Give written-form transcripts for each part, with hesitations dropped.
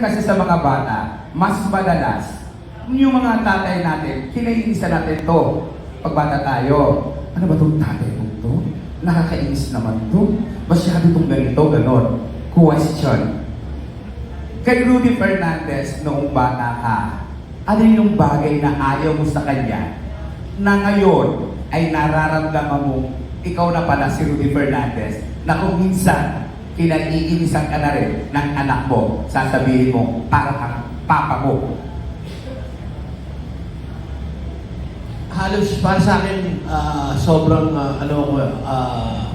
Kasi sa mga bata, mas madalas, yung mga tatay natin, kinaiinisan natin to pag bata tayo. Ano ba itong tatay mo to? Nakakainis naman to. Masyado itong ganito, ganon. Question. Kay Rudy Fernandez, noong bata ka, ano yung bagay na ayaw mo sa kanya na ngayon ay nararamdaman mo ikaw na pala si Rudy Fernandez na kung minsan kinaiinisan ka na rin ng anak mo, sasabihin mo, para kang papa mo. Halos para sa akin, sobrang,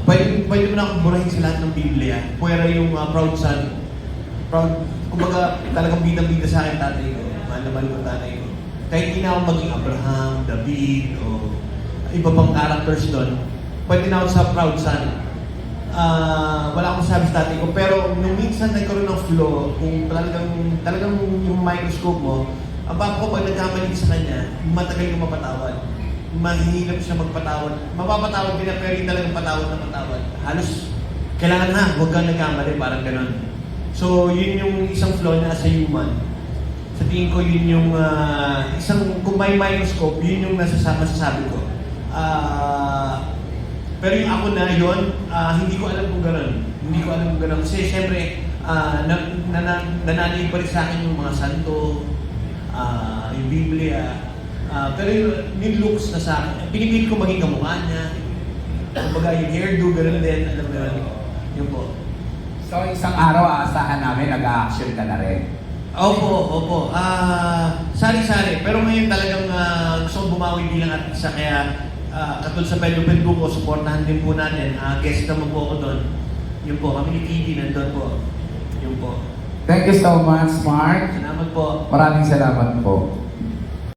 pwede mo na akong burahin sa lahat ng Biblia. Puwera yung proud son. Proud, kumbaga talagang bidang-bida sa akin tatay ko. Mahal na mahal ko tatay ko. Kahit hindi na ako maging Abraham, David, o iba pang characters doon, pwede na ako sa proud son. Wala akong sabi sa tatay ko, pero nung minsan nagkaroon ng flaw, kung talagang yung microscope mo, ang papa ko pag nagkamali sa kanya, matagal yung mapatawad. Mahihirap siya magpatawad. Mapapatawad din na, pero hindi talagang patawad na patawad. Halos, kailangan na, huwag kang nagkamali, parang ganun. So, yun yung isang flaw niya as a human. Sa tingin ko, yun yung kung may microscope, yun yung masasabi ko. Pero yung ako na yun, hindi ko alam kung gano'n. Hindi ko alam kung gano'n. Kasi siyempre, nananalig pa rin sa akin yung mga santo, yung Biblia. Pero yung looks na sa akin, pinipilit ko maging kamukha niya. Kumbaga yung hairdo, gano'n din. Alam mo yun. Yun po. So, isang araw, aasahan namin, nag-a-action ka na rin. Opo. Sari-sari. Pero ngayon talagang gusto kong bumawi bilang artista. Kaya katulad sa Pedro Penduko, supportahan din po natin. Guest naman po ako doon. Yun po, kami ni Kitty nandun po. Yun po. Thank you so much, Mark. Salamat po. Maraming salamat po.